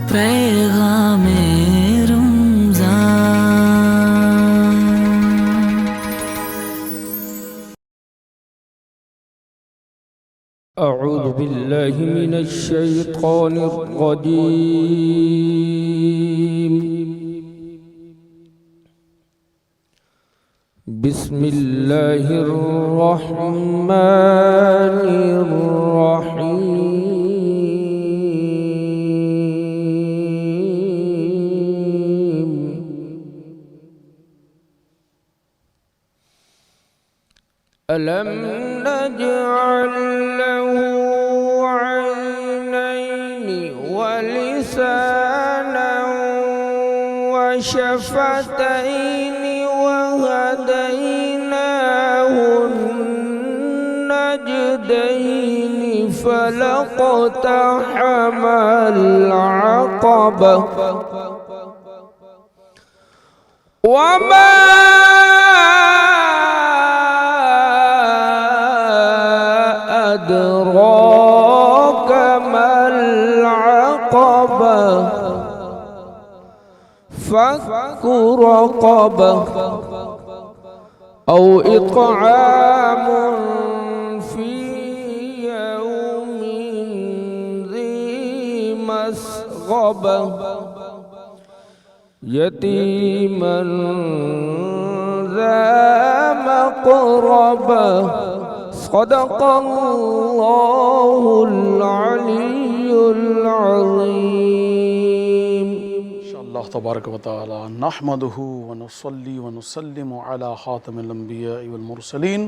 پیغام رمضان. أعوذ بالله من الشيطان الرجيم. بسم الله الرحمن الرحيم. ألم نجعل له عينين ولسانا وشفتين وهديناه النجدين فلاقتحم العقبة وما أدراك ما العقبة فك رقبة أو إطعام في يوم ذي مسغبة يتيما ذا مقربة. صدق الله العلي العظيم. اللہ تبارک و تعالی نحمدہ ونصلی ونسلم علی خاتم الانبیاء والمرسلین.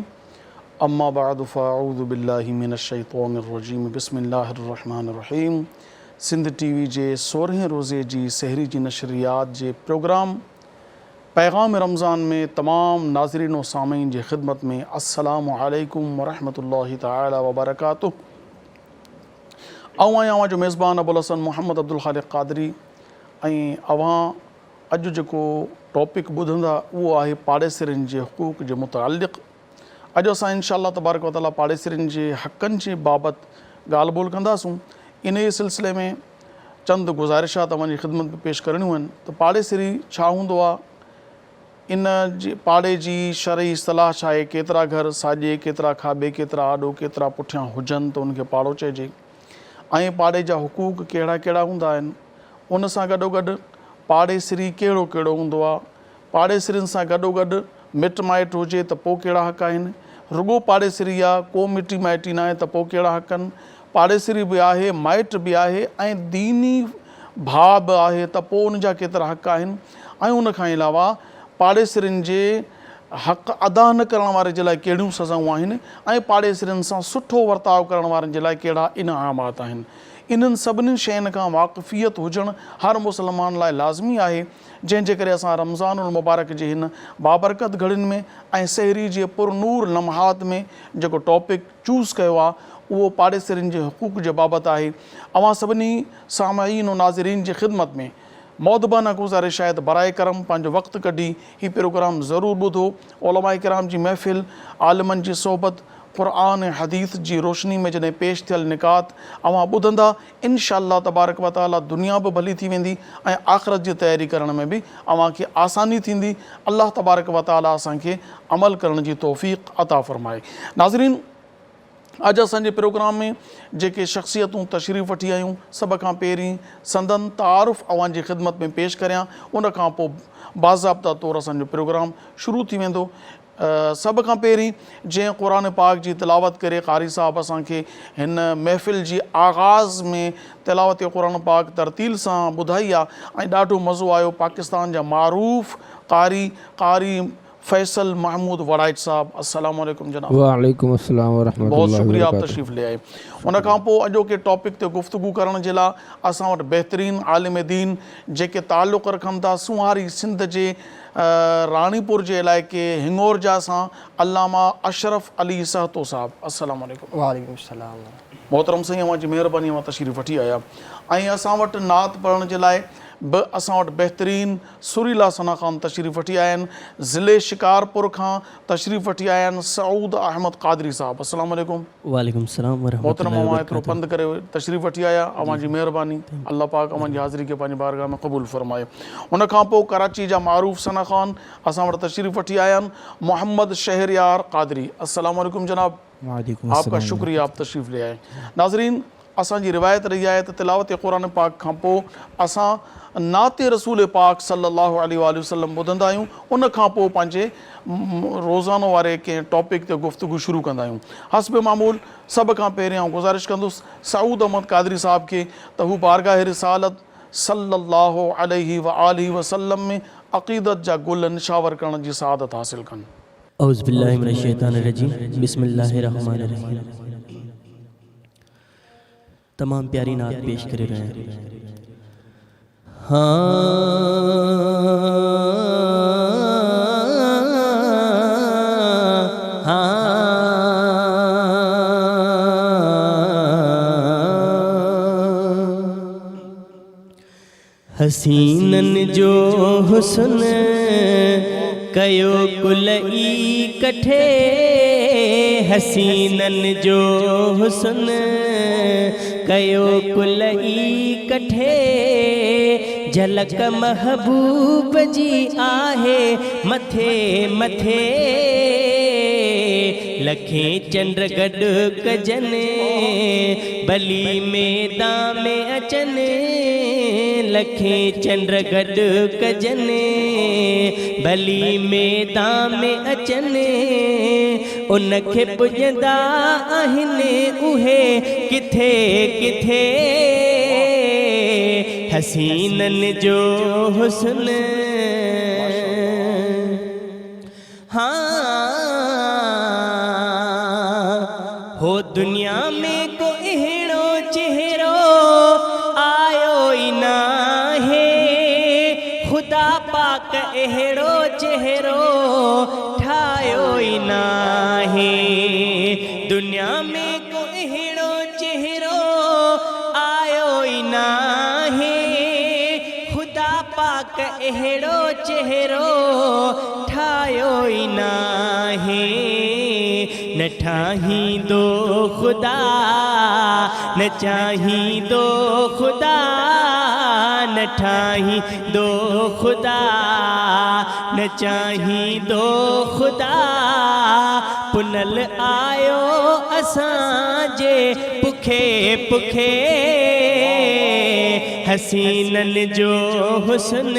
اما بعد فاعوذ باللہ من الشیطان الرجیم. بسم اللہ الرحمن الرحیم. سندھ ٹی وی جے 16 روزے جی سحری جی نشریات جے پروگرام پیغام رمضان میں تمام ناظرین و سامعین جی خدمت میں السلام علیکم ورحمۃ اللہ تعالی وبرکاتہ. آواں جو میزبان ابوالحسن محمد عبدالخالق قادری. اوہاں اج جو ٹاپک ॿुधंदा وہ ہے पाड़ेसरनि जे हुकूक जे मुतालिक़. अॼु असां इंशाअल्लाह तबारक व तआला पाड़ेसरनि जे हक़नि जे बाबति ॻाल्हि ॿोल कंदासूं. इन जे सिलसिले में चंद गुज़ारिशा तव्हांजी ख़िदमत में पेश करणियूं आहिनि त पाड़ेसरी छा हूंदो आहे, इन जी पाड़े जी शरई इस्तलाह छा आहे, केतिरा घर साॼे, केतिरा खाॿे, केतिरा आॾो, केतिरा पुठियां हुजनि त उनखे पाड़ो चइजे, ऐं पाड़े जा हुकूक कहिड़ा कहिड़ा हूंदा आहिनि. उन सां गॾोगॾु पाड़ेसरी कहिड़ो कहिड़ो हूंदो आहे, पाड़ेसरियुनि सां गॾोगॾु मिट माइट हुजे त पोइ कहिड़ा हक़ आहिनि, रुॻो पाड़ेसरी आहे को मिटी माइटी न आहे त पोइ कहिड़ा हक़ आहिनि, पाड़ेसरी बि आहे माइट बि आहे ऐं दीनी भाउ बि आहे त पोइ उन जा केतिरा हक़ आहिनि. ऐं उन खां अलावा पाड़ेसरियुनि जे हक़ अदा न करण वारे जे लाइ कहिड़ियूं सज़ाऊं आहिनि ऐं पाड़ेसरियुनि सां सुठो वर्ताव करण वारनि जे लाइ कहिड़ा इनामात आहिनि. इन्हनि सभिनी शयुनि खां वाक़फ़ियत हुजणु हर मुस्लमान लाइ लाज़मी आहे, जंहिंजे करे असां रमज़ानुल मुबारक जे हिन बाबरकत घड़ियुनि में ऐं सहरी जे पुरनूर लम्हात में जेको टॉपिक चूज़ कयो आहे उहो पाड़ेसरियुनि जे हुकूक जे बाबति आहे. अवां सभिनी सामाईन और नाज़रीन जी ख़िदमत में मौदबाना गुज़ारिश आहे त बराए करम पंहिंजो वक़्तु कढी हीउ प्रोग्राम ज़रूरु ॿुधो. उलमा किराम जी महफ़िल, आलिमनि जी सोहबत, क़ुरान ऐं हदीस जी रोशनी में जॾहिं पेश थियल निकात अवां ॿुधंदा, इंशाअल्लाह तबारक व तआला दुनिया बि भली थी वेंदी ऐं आख़िरत जी तयारी करण में बि अव्हांखे आसानी थींदी. अल्लाह तबारक व तआला असांखे अमल करण जी तौफ़ीक़ अता फ़रमाए. नाज़रीन, अॼु असांजे प्रोग्राम में जेके शख़्सियतूं तशरीफ़ वठी आयूं, सभ खां पहिरीं संदन तारुफ़ अव्हां जी ख़िदमत में पेश करियां, उन खां पोइ बाज़ाब्ता तौरु असांजो प्रोग्राम शुरू थी वेंदो. सभ खां पहिरीं जंहिं क़ुरान पाक जी तिलावत करे क़ारी साहब असांखे हिन महफ़िल जी आगाज़ में तिलावत क़ुरान पाक तरतील सां ॿुधाई आहे ऐं ॾाढो मज़ो आयो. पाकिस्तान जा मारूफ़ क़ारी फैसल महमूद वड़ाइट साहब, अस्सलाम वालेकुम जनाब. वालेकुम अस्सलाम वरहमतुल्लाहि बहुत शुक्रिया आप वबरकातुहू. तशरीफ़ ले आए. उन खां पोइ अॼोके टॉपिक ते गुफ़्तगू करण जे लाइ असां वटि बहितरीन आलिम दीन जेके ताल्लुक़ रखनि था सुहारी सिंध जे रानीपुर जे इलाइक़े हिंगोरजा सां, अल्लामा अशरफ अली सहतो साहब, अस्सलाम वालेकुम. वालेकुम सलाम. मोहतरम साईं, अव्हां जी महिरबानी, अव्हां तशरीफ़ वठी आया. ऐं असां वटि नात पढ़ण जे लाइ बि असां वटि बहितरीन सुरीला सना ख़ान तशरीफ़ वठी आया आहिनि। ज़िले शिकारपुर खां तशरीफ़ वठी आया आहिनि सऊद अहमद क़ादरी साहब। अस्सलाम वालेकुम। वालेकुम सलाम मोहतरम, वरहमतुल्लाहि अवां एतिरो वबरकातुहू। पंधु करे तशरीफ़ वठी आया, अवां जी महिरबानी। अल्लाह पाक अवां जी हाज़िरी खे पंहिंजी बारगाह में क़बूल फ़रमाए। उन खां पोइ कराची जा मारूफ़ सना ख़ान असां वटि तशरीफ़ वठी आया आहिनि मोहम्मद शहरयार क़ादरी। अस्सलाम वालेकुम जनाब, आपका शुक्रिया, आप तशरीफ़ ले आए। नाज़रीन, असांजी रिवायत रही आहे त तिलावत क़ुरान पाक खां पोइ असां नाते रसूल पाक सल्लल्लाहु अलैहि वसल्लम ॿुधंदा आहियूं, उन खां पोइ पंहिंजे रोज़ानो वारे कंहिं टॉपिक ते गुफ़्तगू शुरू कंदा आहियूं। हस्ब मामूल सभ खां पहिरियों गुज़ारिश कंदुसि सऊद अहमद क़ादरी साहब खे त हू बारगाह रिसालत सल्लल्लाहु अलैहि वसल्लम में अक़ीदत जा गुल निशावर करण जी सआदत हासिल कनि। औज़ु बिल्लाहि मिनश शैतानिर रजीम, बिस्मिल्लाहिर रहमानिर रहीम। तमाम प्यारी नात पेश करे रहे हैं। हसीनन जो हुस्न कयो कुल इकठे, हसीनन जो हुस्न कयो कुल इकठे, झलक महबूब जी आहे मथे मथे, लखे चंड गॾु कजनि बली मैदान में अचनि, लखे चंड गॾु कजनि बली मैदान में अचनि, उनखे पुॼंदा आहिनि उहे किथे किथे, हसीनन जो हुस्न। हो दुनिया में को अहिड़ो चेहरो आयो ई नाहे, ख़ुदा पाक अहिड़ो चेहरो ठाहियो ई नाहे, दुनिया में को अहिड़ो चेहरो आयो ई नाहे, ख़ुदा पाक अहिड़ो चेहरो ठाहियो ई नाहे, न ठाहींदो ख़ुदा न चाहींदो ख़ुदा, न ठाहींदो ख़ुदा न चाहींदो ख़ुदा, पुनल आयो असांजे पुखे पुखे, हसीनन जो हुस्न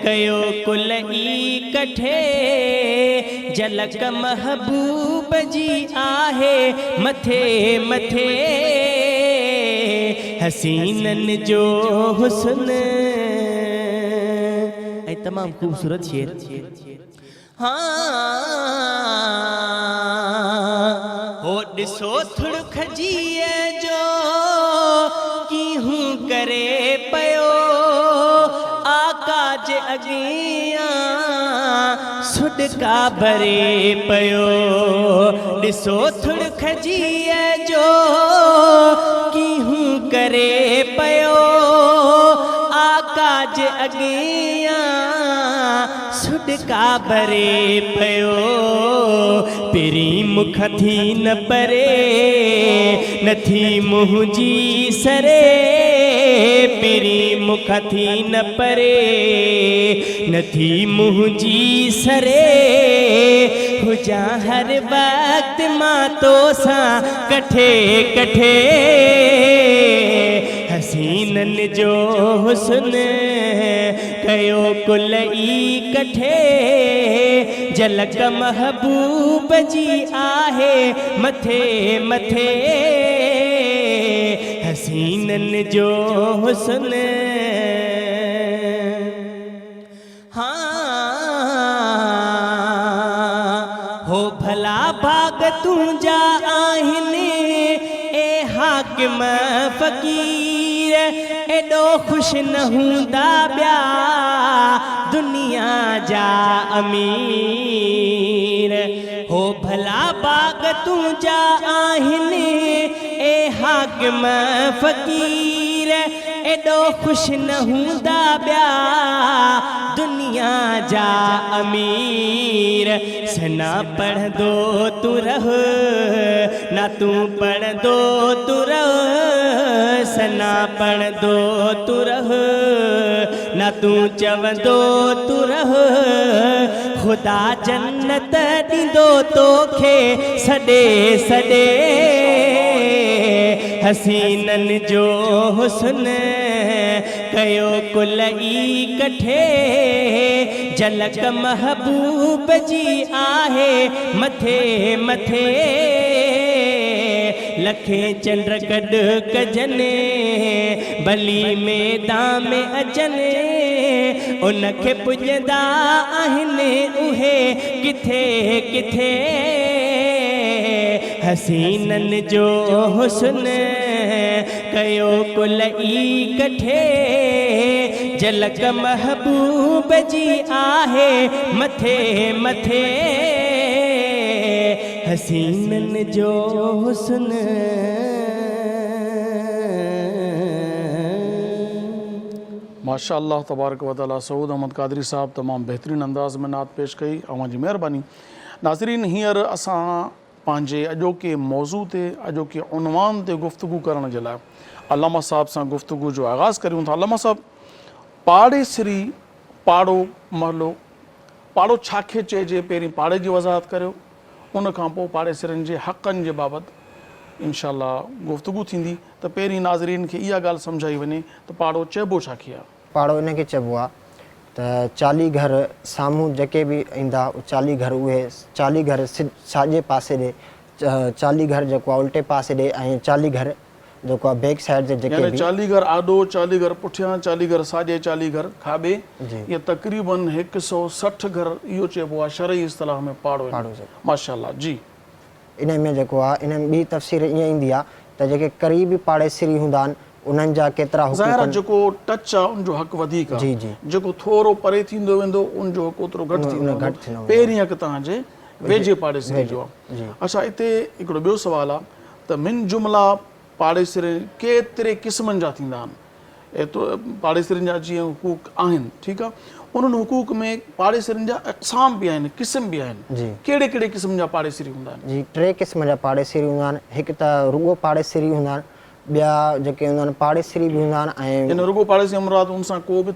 कयो कुल इकठे, झलक महबूब जी आहे मथे मथे, हसीनन जो हुस्न। ऐं तमामु ख़ूबसूरत शेर। हो ॾिसो थुड़ख जीअ जो कीहूं करे पियो, आका जे अॻियां सुॾका भरे पियो, ॾिसो थुड़ख जीअ जो कीहूं करे पियो, आका जे अॻियां सुॾका भरे पियो, पहिरीं मुख थी न परे नथी मुंहिंजी सरे, पहिरीं मुख थी न परे नथी मुंहिंजी सरे, हुजा हर वक्त मां तोसां कठे कठे, हसीनन जो हुस्न कयो कुल इकठे, झलक महबूब जी आहे मथे मथे, हसीनन जो हुस्न। हो भला भाग तुंहिंजा आहिनि ए हाकिम फ़कीर, एॾो ख़ुशि न हूंदा ॿिया दुनिया जा अमीर, हो भला बाग तुंहिंजा आहिनि ए हाकिम फ़कीर, फ़कीर एॾो ख़ुशि न हूंदा ॿिया दुनिया जा अमीर सना पढ़ंदो तू रह ना तू पढ़ंदो तू रह सना पढ़ंदो तू रह ना तू चवंदो तू रह ख़ुदा जन्नत ॾींदो तोखे सॾे सॾे हसीननि जो हुस्न कयो कुल ई कठे झलक महबूब जी आहे मथे मथे लखे चंड कढ कजने भली मैदान में अचने उनखे पुॼंदा आहिनि उहे किथे किथे हसीननि जो हुस्न कयो कुल ई कठे झलक महबूब जी आहे मथे मथे हसीननि जो हुस्न माशाअल्लाह तबारक व तआला सऊद अहमद कादरी साहब तमामु बहितरीन अंदाज़ में नात पेश कई अवां जी महिरबानी। नाज़रीन हींअर असां पंहिंजे अॼोके मौज़ू ते अॼोके उनवान ते गुफ़्तगू करण जे लाइ अल्लामा साहब सां गुफ़्तगू जो आगाज़ करियूं था। अल्लामा साहब पाड़ेसरी पाड़ो महलो पाड़ो छाखे चइजे पहिरीं पाड़े जी वज़ाहत करियो उन खां पोइ पाड़ेसरनि जे हक़नि जे बाबति इंशाअल्लाह गुफ़्तगू थींदी त पहिरीं नाज़रीन खे इहा ॻाल्हि सम्झाई वञे त पाड़ो चइबो छाखे आहे। पाड़ो इनखे चइबो आहे त 40 घर साम्हूं जेके बि ईंदा 40 घर उहे 40 घर साॼे पासे ॾे 40 घर जेको आहे उल्टे पासे ॾे ऐं 40 घर जेको आहे बैक साइड जे जेके बि 40 घर आॾो 40 घर पुठियां 40 घर साॼे 40 घर खाॿे इहे तक़रीबन 160 घर इहो चइबो आहे शरई इस्तिलाह में पाड़ो माशाअल्लाह जी। इन में जेको आहे इन में ॿी तफ़सीर ईअं ईंदी आहे त जेके क़रीबी पाड़ेसरी हूंदा आहिनि उन्हनि जा केतिरा ज़ाहिर आहे जेको टच आहे उनजो हक़ वधीक आहे जेको थोरो परे थींदो वेंदो उनजो हक़ ओतिरो घटि थींदो वेंदो पहिरीं हक़ तव्हांजे वेझे पाड़ेसरी जो आहे। अच्छा हिते हिकिड़ो ॿियो सुवालु आहे त मिन जुमिला पाड़ेसरी केतिरे क़िस्मनि जा थींदा आहिनि एतिरो पाड़ेसरियुनि जा जीअं हुकूक आहिनि ठीकु आहे उन्हनि हुकूक में पाड़ेसरियुनि जा अक़साम बि आहिनि क़िस्म बि आहिनि कहिड़े कहिड़े क़िस्म जा पाड़ेसरी हूंदा आहिनि। जी 3 क़िस्म जा पाड़ेसरी हूंदा आहिनि हिकु त रुॻो पाड़ेसरी हूंदा आहिनि ॿिया जेके हूंदा आहिनि पाड़ेसरी बि हूंदा आहिनि ऐं इन रुॻो पाड़ेसरी मुराद उन सां को बि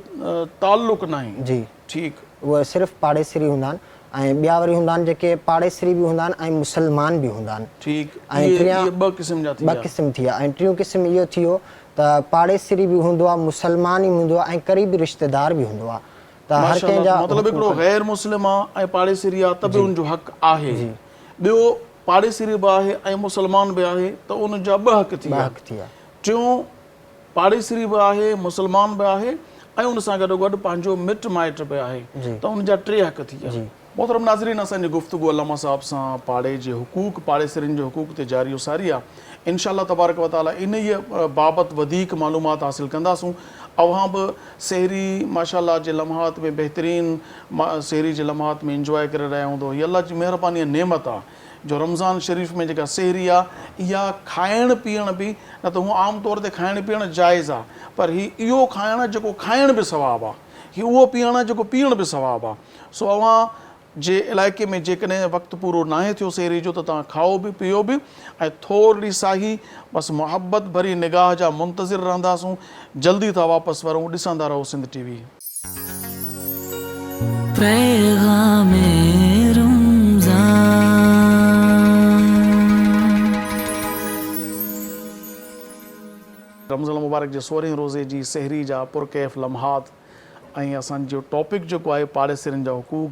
ताल्लुक़ न आहे जी ठीकु उहे सिर्फ़ु पाड़ेसरी हूंदा आहिनि ऐं ॿिया वरी हूंदा आहिनि जेके पाड़ेसरी बि हूंदा आहिनि ऐं मुसलमान बि हूंदा आहिनि ठीकु ऐं ॿ क़िस्म थी विया ऐं टियों क़िस्म इहो थी वियो त पाड़ेसरी बि हूंदो आहे मुसलमान ई हूंदो आहे ऐं क़रीबी रिश्तेदार बि हूंदो आहे त हर कंहिंजा मतिलबु हिकिड़ो गैर मुस्लिम आहे ऐं पाड़ेसरी आहे त बि उनजो हक़ आहे ॿियो पाड़ेसरी बि आहे ऐं मुसलमान बि आहे त उनजा 2 हक़ थी विया टियों पाड़ेसरी बि आहे मुसलमान बि आहे ऐं उन सां गॾोगॾु पंहिंजो मिट माइट बि आहे त उनजा 3 हक़ थी विया। मोहतरम नाज़रीन असांजी गुफ़्तगू अल्लामा साहब सां पाड़े जे हुकूक पाड़ेसरियुनि जे हुकूक ते जारी सारी आहे इंशाअल्लाह तबारक व तआला इन ई बाबति वधीक मालूमात हासिल कंदासूं। अवां बि सहरी माशाअल्लाह जे लम्हात में बहितरीन सहरी जे लम्हात में इंजॉय करे रहिया हूंदो हीअ अल्लाह जी महिरबानी नेमत आहे जो रमज़ान शरीफ़ में जेका सहरी आहे इहा खाइण पीअण बि न त हूअं आम तौर ते खाइण पीअण जाइज़ आहे पर इहो खाइण जेको खाइण बि सवाबु आहे उहो पीअण जेको पीअण बि सवाबु आहे। सो अवां जे इलाइक़े में जेकॾहिं वक़्तु पूरो नाहे थियो सहरी जो त तव्हां खाओ बि पीओ बि ऐं थोरी साही बसि मुहबत भरी निगाह जा मुंतज़िर रहंदासूं। जल्दी था वापसि वरूं ॾिसंदा रहो सिंध टीवी। रमज़ान मुबारक जे 16 रोज़े जी सहरी जा पुरकैफ़ लम्हात ऐं असांजो टॉपिक जेको आहे पाड़ेसरियुनि जा हुकूक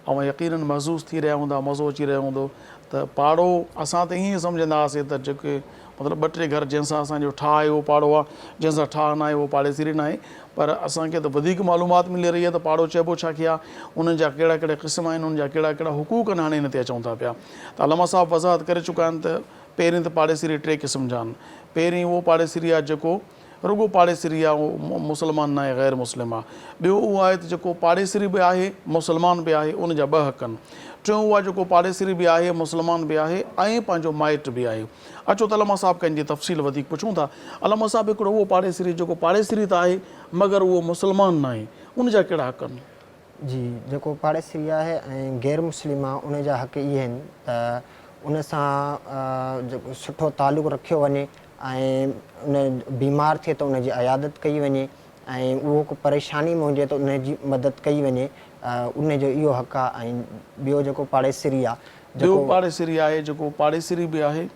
ऐं यकीनन महसूस थी रहिया हूंदा मज़ो अची रहियो हूंदो त पाड़ो असां त ईअं सम्झंदा हुआसीं त जेके मतिलबु 2-3 घर जंहिंसां असांजो ठाह आहे उहो पाड़ो आहे जंहिंसां ठाह न आहे उहो पाड़ेसरी न आहे पर असांखे त वधीक मालूमात मिली रही आहे त पाड़ो चइबो छाखे आहे उन्हनि जा कहिड़ा कहिड़ा क़िस्म आहिनि उन जा कहिड़ा कहिड़ा हुकूक आहिनि हाणे हिन ते अचूं था पिया। त अल्लामा साहब वज़ाहत करे चुका आहिनि त पहिरीं त पाड़ेसरी 3 क़िस्म जा आहिनि। पहिरीं उहो पाड़ेसरी आहे जेको रुगो पाड़ेसिरी आहे उहो मुस्लमान न आहे, ग़ैर मुस्लिम आहे। ॿियो उहो आहे त जेको पाड़ेसिरी बि आहे मुस्लमान बि आहे, उन जा 2 हक़ आहिनि। टियों उहा जेको पाड़ेसिरी बि आहे मुस्लमान बि आहे ऐं पंहिंजो माइट बि आहे। अचो त अलामा साहिबु कंहिंजी तफ़सील वधीक पुछूं था। अलामा साहिबु हिकिड़ो उहो पाड़ेसिरी जेको पाड़ेसिरी त आहे मगर उहो मुस्लमान न आहे, उन जा कहिड़ा हक़ आहिनि? जी, जेको पाड़ेसिरी आहे ऐं ग़ैर मुस्लिम आहे उन जा हक़ इहे आहिनि त उन सां जेको सुठो तालुक़ु रखियो वञे ऐं उन बीमार थिए त उनजी अयादत कई वञे ऐं उहो को परेशानी में हुजे त उनजी मदद कई वञे, उनजो इहो हक़ आहे। ऐं ॿियो जेको पाड़ेसिरी आहे, ॿियो पाड़ेसिरी आहे जेको पाड़ेसिरी बि आहे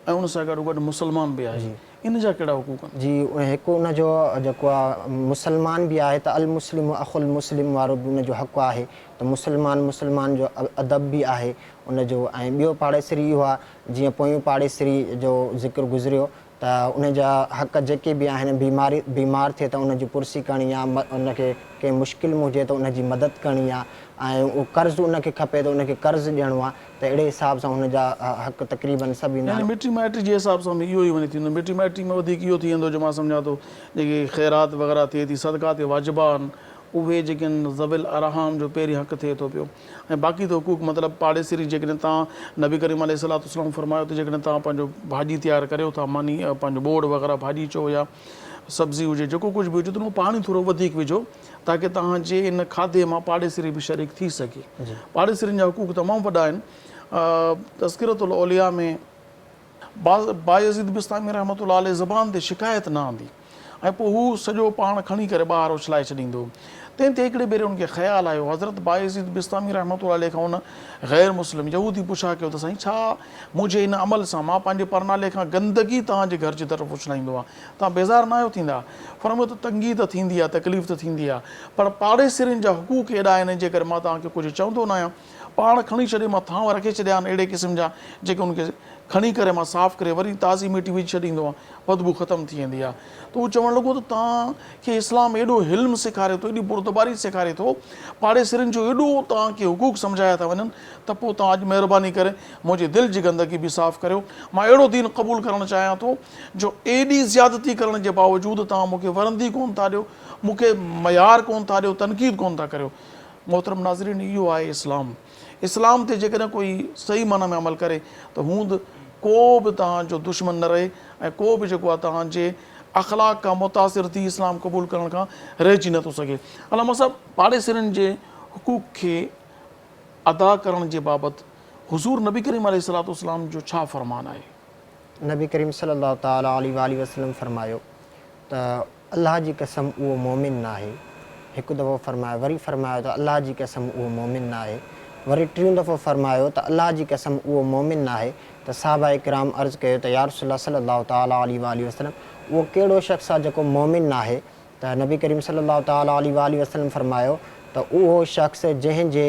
ऐं उन सां गॾु गॾु मुस्लमान बि आहे, इन जा कहिड़ा हुकूक आहिनि? जी, हिकु उनजो जेको आहे मुस्लमान बि आहे त अल मुस्लिम अखुल मुस्लिम वारो बि उनजो हक़ु आहे त मुस्लमान जो अदब बि आहे उनजो। ऐं ॿियो पाड़ेसिरी इहो आहे जीअं पोयूं पाड़ेसिरी जो ज़िक्र गुज़रियो त उनजा हक़ जेके बि आहिनि, बीमार थिए त उनजी पुरसी करणी आहे, उनखे कंहिं मुश्किल में हुजे त उनजी मदद करणी आहे ऐं उहो कर्ज़ु उनखे खपे त उनखे कर्ज़ु ॾियणो आहे। त अहिड़े हिसाब सां हुनजा हक़ तक़रीबन सभु ईंदा आहिनि। मिटी माइटी जे हिसाब सां बि इहो ई वञे थींदो। मिटी माइटी में वधीक इहो थी वेंदो जो मां सम्झां थो जेके ख़ैरात वग़ैरह थिए थी, सदका ते वाजिबा आहिनि, उहे जेके आहिनि ज़विल अरहाम जो पहिरीं हक़ थिए थो पियो। ऐं बाक़ी त हुकूक मतिलबु पाड़ेसिरी जेकॾहिं तव्हां नबी करीम अलैहिस्सलाम फरमायो त जेकॾहिं तव्हां पंहिंजो भाॼी तयारु करियो था, मानी पंहिंजो बोड़ वग़ैरह भाॼी चओ या सब्ज़ी हुजे, जेको कुझु बि हुजे त उहो पाणी थोरो वधीक विझो ताकी तव्हांजे इन खाधे मां पाड़ेसिरी बि शरीक थी सघे। पाड़ेसिरियुनि जा हुकूक तमामु वॾा आहिनि। तज़किरतुल औलिया में बायज़ीद बिस्तामी रहमतुल्लाह अलैह ज़बान ते शिकायत न आंदी ऐं पोइ हू सॼो पाण खणी करे ॿाहिरि उछलाए छॾींदो। तंहिं ते हिकिड़े भेरे उनखे ख़्यालु आयो, हज़रत बायज़ीद बिस्तामी रहमतुल्लाह अलैह खां उन ग़ैर मुस्लिम यहूदी पुछा कयो त साईं छा मुंहिंजे इन अमल सां मां पंहिंजे परनाले खां गंदगी तव्हांजे घर जी तरफ़ उछलाईंदो आहे, तव्हां बेज़ार न आहियो थींदा? फरमायो त तंगी त थींदी आहे, तकलीफ़ त थींदी आहे, पर पाड़ेसिरियुनि जा हुकूक एॾा आहिनि जेकर मां तव्हांखे कुझु चवंदो न आहियां, पाण खणी छॾे मां थांव रखे छॾिया आहिनि अहिड़े क़िस्म जा जेके उनखे खणी करे मां साफ़ु करे वरी ताज़ी मिटी विझी छॾींदो आहे, बदबू ख़तमु थी वेंदी आहे। त उहो चवणु लॻो त तव्हांखे इस्लाम एॾो हिल्म सेखारे थो, एॾी बुरदबारी सेखारे थो, पाड़ेसिरियुनि जो एॾो तव्हांखे हुकूक सम्झाया था वञनि त पोइ तव्हां अॼु महिरबानी करे मुंहिंजे दिलि जी गंदगी बि साफ़ु करियो। मां अहिड़ो दीन क़बूलु करणु चाहियां थो जो एॾी ज़्यादती करण जे बावजूदु तव्हां मूंखे वरंदी कोन था ॾियो, मूंखे मयार कोन था ॾियो, तनक़ीद कोन था करियो। मोहतरम नाज़रीन, इहो आहे इस्लाम ते जेकॾहिं कोई सही माना में अमल करे त हूंद को बि तव्हांजो दुश्मन न रहे ऐं को बि जेको आहे तव्हांजे अख़लाक़ खां मुतासिर थी इस्लाम क़बूल करण खां रहिजी नथो सघे। अलामा साहिबु, पाड़ेसिरियुनि जे हुकूक खे अदा करण जे बाबति हुज़ूर नबी करीम अलैहिस्सलाम जो छा फ़रमान आहे? नबी करीम सल्लल्लाहु तआला अलैहि वसल्लम फरमायो त अल्लाह जी कसम उहो मोमिन न आहे। हिकु दफ़ो फरमायो, वरी फरमायो त अल्लाह जी कसम उहो मोमिन न आहे, वरी टियों दफ़ो फरमायो त अल्लाह जी कसम उहो मोमिन न आहे। त साहबा इकराम अर्ज़ु कयो त या रसूलल्लाह सल्लल्लाहु तआला अलैहि वसल्लम उहो कहिड़ो शख़्स आहे जेको मोमिन न आहे? त नबी करीम सल्लल्लाहु तआला अलैहि वसल्लम फरमायो त उहो शख़्स जंहिंजे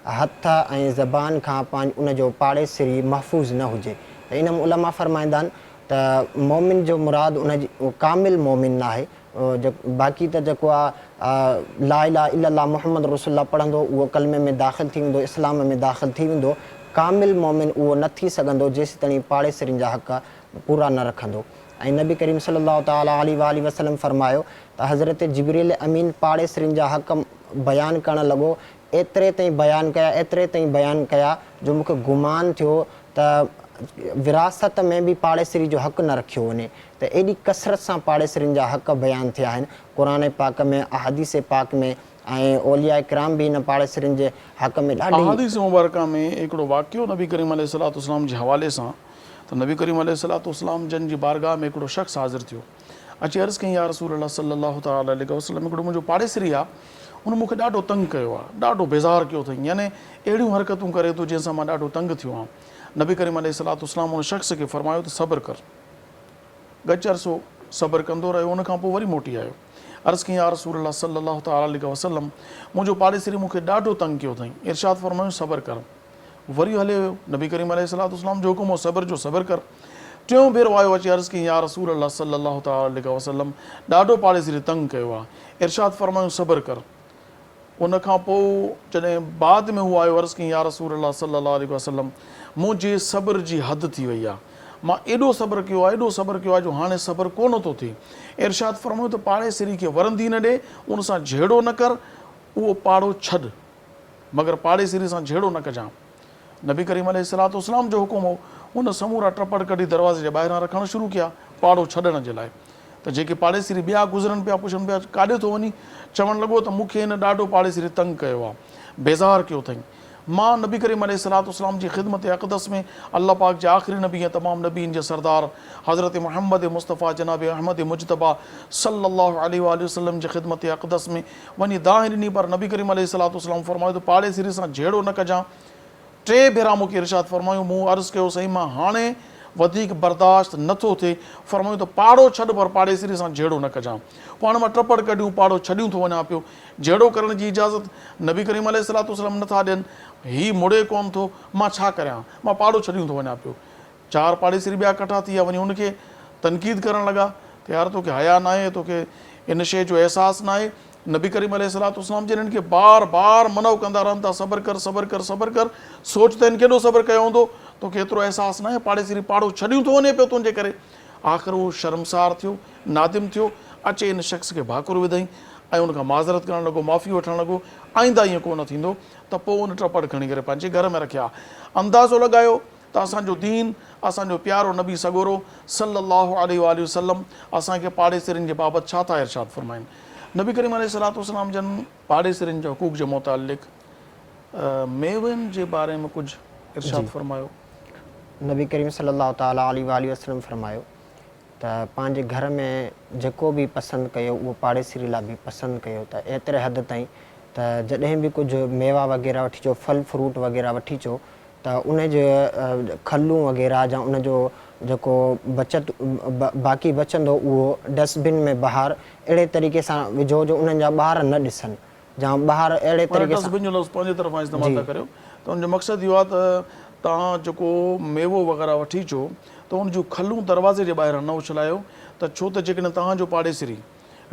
हथ ऐं ज़बान खां उनजो पाड़ेसिरी महफ़ूज़ न हुजे। त इन में उलमा फरमाईंदा आहिनि त मोमिन जो मुराद उनजी कामिल मोमिन न आहे। बाक़ी त जेको आहे ला इलाहा इल्लल्लाह मुहम्मद रसूलुल्लाह पढ़ंदो उहो कलमे में दाख़िल थी वेंदो, इस्लाम में दाख़िल थी वेंदो। कामिल मोमिन उहो न थी सघंदो जेसि ताईं पाड़ेसिरियुनि जा हक़ पूरा न रखंदो। ऐं नबी करीम सल्लल्लाहु तआला अलैहि वसल्लम फरमायो त हज़रत जिब्रील अमीन पाड़ेसिरियुनि जा हक़ बयानु करणु लॻो, एतिरे ताईं बयानु कया जो मूंखे गुमान थियो त विरासत में बि पाड़ेसिरी जो हक़ न रखियो वञे। त एॾी कसरत सां पाड़ेसिरियुनि जा हक़ बयानु थिया आहिनि क़ुर पाक में, अहादीस पाक में, ऐं औलिया इकराम बि इन पाड़ेसिरियुनि जे हक़ में ॾाढी। अहादीस मुबारका में हिकिड़ो वाक़ियो नबी करीम अलैहिस्सलाम जे हवाले सां त नबी करीम अलैहिस्सलाम जन जी बारगाह में हिकिड़ो शख़्स हाज़िर थियो, अची अर्ज़ु कई या रसूलल्लाह सल्लल्लाहु तआला अलैहि वसल्लम, हिकिड़ो मुंहिंजो पाड़ेसिरी आहे, उन मूंखे ॾाढो तंग कयो आहे, ॾाढो बेज़ार कयो अथई, यानी अहिड़ियूं हरकतूं करे थो जंहिंसां मां ॾाढो तंग थियो आहियां। नबी करीम अलैहिस्सलाम उन शख़्स खे फरमायो त सब्र कर। गच अरसो सब्र कंदो रहियो, उन खां पोइ वरी मोटी आयो, अर्ज़ु कई या रसूलल्लाह सल्लल्लाहु तआला अलैहि वसल्लम, मुंहिंजो पाड़ेसिरी मूंखे ॾाढो तंग कयो अथई, इरशाद फरमायो सब्र कर। वरी हले वियो, नबी करीम अलैहिस्सलाम जो हुकुम हो सब्र जो, सब्र कर। टियों भेरो आयो, अची अर्ज़ु कई या रसूलल्लाह सल्लल्लाहु तआला अलैहि वसल्लम, ॾाढो पाड़ेसिरी तंग कयो आहे, इरशाद फरमायो सब्र कर। उन खां पोइ जॾहिं बाद में हू आयो, अर्ज़ु कई या रसूलल्लाह सल्लल्लाहु अलैहि वसल्लम, मुंहिंजे सब्र जी हद थी वई आहे, मां एॾो सब्र कयो आहे, एॾो सब्र कयो आहे जो हाणे सब्र कोन थो थिए। इरशाद फरमायो त पाड़ेसिरी खे वरंदी न ॾे, उन सां झेड़ो न कर, उहो पाड़ो छॾ, मगर पाड़ेसिरी सां झेड़ो न कजांइ। नबी करीम अलैहिस्सलाम जो हुकुम हो, हुन समूरा टपड़ कढी दरवाज़े जे ॿाहिरां रखणु शुरू कया पाड़ो छॾण जे लाइ। त जेके पाड़ेसिरी ॿिया गुज़रनि पिया, पुछनि पिया काॾे थो वञी, चवणु लॻो त मूंखे हिन ॾाढो पाड़ेसिरी तंग कयो आहे, बेज़ार कयो अथई। मां नबी करीम अलैहिस्सलाम जी ख़िदमत अक़दस में अल्लाह पाक जे आख़िरी नबी ऐं तमामु नबीन जे सरदार हज़रत मुहम्मद मुस्तफ़ा जनाब अहमद मुजतबा सल्लल्लाहु अलैहि वसल्लम जी ख़िदमत अक़दस में वञी दाहि ॾिनी, पर नबी करीम अलैहिस्सलाम फरमायो त पाड़ेसिरी सां झेड़ो न कजां। 3 भेरा मूंखे इरशाद फरमायो, मूं अर्ज़ु कयो साईं मां हाणे वधीक बर्दाश्त नथो थिए, फरमायो त पाड़ो छॾ पर पाड़ेसिरी सां झेड़ो न कजां। पोइ हाणे मां टपड़ कढियूं पाड़ो छॾियूं थो वञा पियो, झेड़ो करण जी इजाज़त नबी करीम अलैहिस्सलाम नथा ॾियनि, हीउ मुड़े कोन थो, मां छा करियां, मां पाड़ो छॾियूं थो वञा पियो। 4 पाड़ेसिरी ॿिया कठा थी विया, वञी हुनखे तनक़ीद करणु लॻा त यार तोखे हया न आहे, तोखे इन शइ जो अहसासु न आहे। नबी करीम अलैहिस्सलाम जिन्हनि खे बार बार मनो कंदा रहनि था सब्र कर सब्र कर सब्र कर, सोच त हिन केॾो सब्र कयो हूंदो, तोखे एतिरो अहसासु न आहे, पाड़ेसिरी पाड़ो छॾियूं थो वञे पियो तुंहिंजे करे। आख़िर उहो शर्मसार थियो, नादिम थियो, अचे इन शख़्स खे भाकुर विधई ऐं उनखां माज़रत करणु लॻो, माफ़ी वठणु लॻो, आईंदा ईअं कोन थींदो। त पोइ उन टपड़ खणी करे पंहिंजे घर में रखिया। अंदाज़ो लॻायो त असांजो दीन, असांजो प्यारो नबी सॻोरो सल्लल्लाहु अलैहि वसल्लम असांखे पाड़ेसिरियुनि जे बाबति छा था इरशाद फरमाइनि। नबी करीम अलैहिस्सलाम जन पाड़ेसिरियुनि जे हुकूक जे मुतालिक़ मेवनि जे बारे में कुझु इरशाद फरमायो। नबी करीम सल्लल्लाहु ताला अलैहि वसल्लम फरमायो त पंहिंजे घर में जेको बि पसंदि कयो उहो पाड़ेसिरी लाइ बि पसंदि कयो। त एतिरे हद ताईं त जॾहिं बि कुझु मेवा वग़ैरह वठी अचो, फल फ्रूट वग़ैरह वठी अचो, त उन जे खलूं वग़ैरह या उन जो जेको बाक़ी बचंदो उहो डस्टबिन में ॿाहिरि अहिड़े तरीक़े सां विझो जो उन्हनि जा ॿार न ॾिसनि, या ॿाहिरि अहिड़े तरीक़े सां डस्टबिन जो लफ़्ज़ पंहिंजे तरफ़ां इस्तेमालु था करियो। त उनजो मक़सदु इहो आहे त तव्हां जेको मेवो वग़ैरह वठी अचो त उन जूं खलूं दरवाज़े जे ॿाहिरां न उछलायो, त छो त जेकॾहिं तव्हांजो पाड़ेसिरी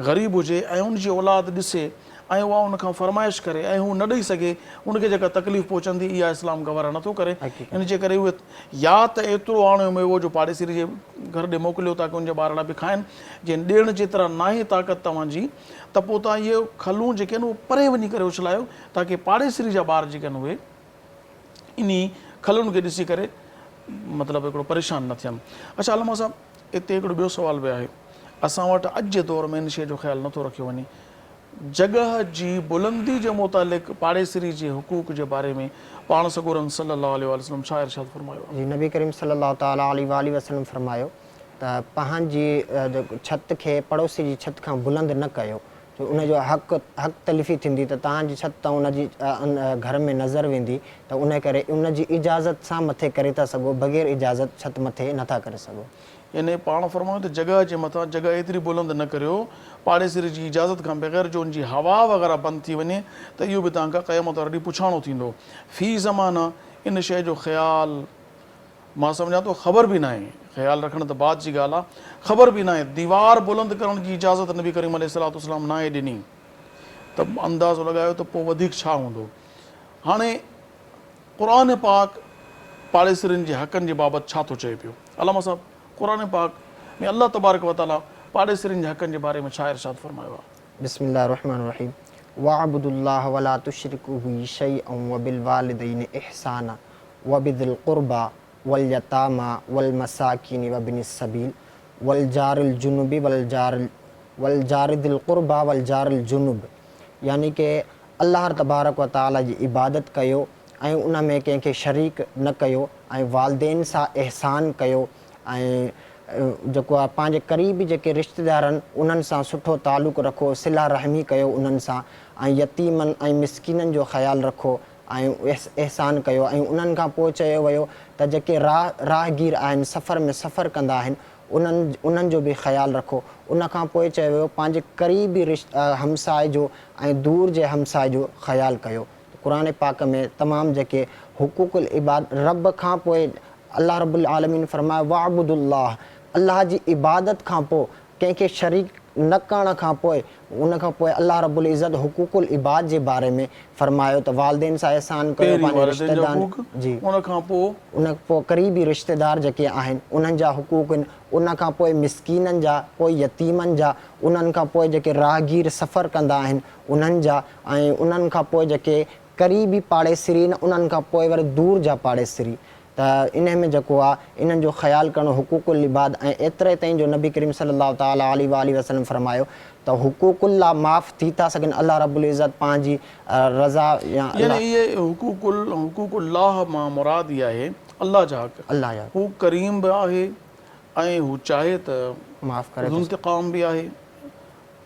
ग़रीब हुजे ऐं उनजी औलाद ॾिसे ऐं उहा उनखां फरमाइश करे ऐं हू न ॾेई सघे, उनखे जेका तकलीफ़ पहुचंदी इहा इस्लाम गवारा नथो करे। इन जे करे उहे या त एतिरो आणियो मेवो जो पाड़ेसिरी जे घर ॾे मोकिलियो ताकी उनजे ॿार बि खाइनि, जे ॾियण जेतिरा न आहे ताक़त तव्हांजी, त पोइ तव्हां इहे खलूं जेके आहिनि उहे परे वञी करे उछलायो ताकी पाड़ेसिरी जा ॿार जेके आहिनि उहे इन खलुनि खे ॾिसी करे मतिलबु हिकिड़ो परेशान न थियनि। अच्छा अलामा साहब, हिते हिकिड़ो ॿियो सुवाल बि आहे, असां वटि अॼु जे दौर में इन शइ जो ख़्यालु नथो रखियो वञे, जॻह जी बुलंदी जे मुतालिक़ पाड़ेसिरी जे हुकूक जे बारे में पाण सॻोरनि सल्लल्लाहु अलैहि वसल्लम छा इरशाद फरमायो आहे। जी नबी करीम सल्लल्लाहु ताला अलैहि वसल्लम फरमायो त पंहिंजी छत खे पड़ोसी जी छत खां बुलंद न कयो, जो उनजो हक़ तलिफ़ी थींदी त तव्हांजी छत त उनजी घर में नज़र वेंदी, त उन करे उनजी इजाज़त सां मथे करे था सघो, बग़ैर इजाज़त छत मथे नथा करे सघो। यानी पाण फरमायो त जॻह जे मथां जॻह एतिरी बुलंद न करियो पाड़ेसिरी जी इजाज़त खां बग़ैर, जो उनजी हवा वग़ैरह बंदि थी वञे त इहो बि तव्हांखां क़यामत वारे ॾींहुं पुछाणो थींदो। फ़ी ज़माना इन शइ जो ख़्यालु मां सम्झां थो ख़बर बि न आहे, ख़्यालु रखण त बाद जी ॻाल्हि आहे, ख़बर बि न आहे। दीवार बुलंद करण जी इजाज़त नबी करीम अलैहिस्सलाम न आहे ॾिनी, त अंदाज़ो लॻायो त पोइ वधीक छा हूंदो। हाणे क़ुर पाक पाड़ेसिरियुनि जे हक़नि जे बाबति छा थो चए पियो। अलामा साहब, क़ुर पाक में अल्लाह तबारक व तआला पाड़ेसिरियुनि जे हक़नि जे बारे में छा इरशाद फरमायो आहे। बिस्मिल्लाहिर रहमानिर रहीम। वअब्दुल्लाह वला तुश्रिकू बिही शैअन वबिल वालिदैनि इहसाना वबिदिल क़ुरबा वल यतामा वल मसाकिन वबिनिस सबील वल जारिल जुनुबी वल जारिदिल क़ुरबा वल जारिल जुनुब। यानी कि अल्लाह तबारक व तआला जी इबादत कयो ऐं उन में कंहिंखे शरीक न कयो, ऐं वालिदैन सां इहसान कयो, ऐं जेको आहे पंहिंजे क़रीबी जेके रिश्तेदार आहिनि उन्हनि सां सुठो तालुक़ु रखो, सिला रहमी कयो उन्हनि सां, ऐं यतीमनि ऐं मिसकिननि जो ख़्यालु रखो ऐं इहसान कयो। ऐं उन्हनि खां पोइ चयो वियो त जेके राहगीर आहिनि, सफ़र में सफ़र कंदा आहिनि, उन्हनि जो बि ख़्यालु रखो। उन खां पोइ चयो वियो पंहिंजे क़रीबी हमसाए जो ऐं दूर जे हमसाए जो ख़्यालु कयो। क़ुर पाक में तमामु जेके हुकूकुल इबाद रब खां पोइ अल्लाह रब्बुल आलमीन फरमायो वअब्दुल्लाह, अल्लाह जी इबादत खां पोइ कंहिंखे शरीक न करण खां पोइ उन खां पोइ अलाह रब्बुल इज़्ज़त हुकूकुल इबाद जे बारे में फरमायो त वालिदैन सां एहसान कयो, पंहिंजे रिश्तेदार जी उन खां पोइ क़रीबी रिश्तेदार जेके आहिनि उन्हनि जा हुकूक आहिनि, उन खां पोइ मिसकीननि जा, पोइ यतीमनि जा, उन्हनि खां पोइ जेके राहगीर सफ़र कंदा आहिनि उन्हनि जा, ऐं उन्हनि खां पोइ जेके क़रीबी पाड़ेसिरी आहिनि उन्हनि खां पोइ वरी दूर जा पाड़ेसिरी। त इन में जेको आहे इन्हनि जो ख़्यालु करणो हुकूकुल इबाद, ऐं एतिरे ताईं जो नबी करीम सल्लल्लाहु ताला अलैहि वसल्लम फरमायो त हुकूकुल्लाह माफ़ थी था सघनि, अलाह रब्बुल इज़्ज़त पंहिंजी रज़ा यानी इहे हुकूकुल्लाह मां मुराद इहा आहे अल्लाह जा हक़। अल्लाह जा हू करीम बि आहे ऐं हू चाहे त माफ़ करे इंतिक़ाम बि आहे,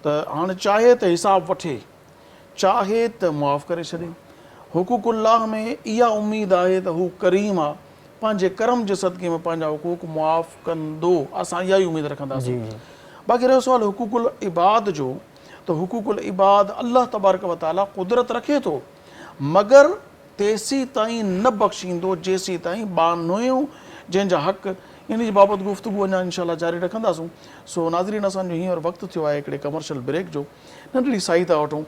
त हाणे चाहे त हिसाब वठे, चाहे त मुआफ़ करे छॾे। हुकूकुल्लाह में इहा उमेद आहे त हू करीम आहे, पंहिंजे करम जे सदक़े में पंहिंजा हुकूक मुआफ़ कंदो, असां इहा ई उमेद रखंदासीं। बाक़ी रहियो सुवाल हुकूकुल इबाद जो, त हुकूकुल इबाद अल्लाह तबारक व ताला कुदरत रखे थो, मगर तेसी ताईं न बख़्शींदो जेसी ताईं बानोयूं जंहिंजा हक़, इन जी बाबति गुफ़्तगू अञा इंशाअल्लाह जारी रखंदासूं। सो नाज़रीन, असांजो हींअर वक़्तु थियो आहे हिकिड़े कमर्शियल ब्रेक जो, नंढड़ी साई था वठूं।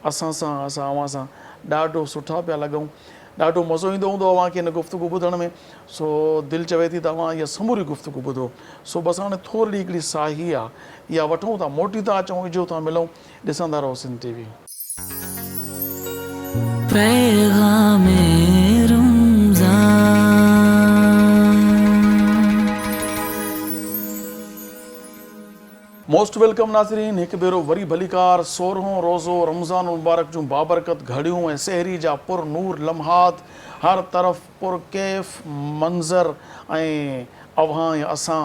असां अवां सां ॾाढो सुठा पिया लॻूं, ॾाढो मज़ो ईंदो हूंदो अव्हांखे हिन गुफ़्तगू ॿुधण में। सो दिलि चवे थी त अव्हां इहा समूरी गुफ़्तगू ॿुधो। सो बसि हाणे थोरी हिकिड़ी साही आहे, इहा वठूं था, मोटी था अचूं, इजो था मिलूं, ॾिसंदा रहो सिंध टीवी। पैगामे रमज़ान। मोस्ट वेलकम नाज़रीन, हिकु भेरो वरी भलीकार 16हों रोज़ो रमज़ान मुबारक जूं बाबरकत घड़ियूं ऐं सहरी जा पुर नूर लम्हात, हर तरफ़ पुर कैफ़ मंज़र ऐं अव्हां या असां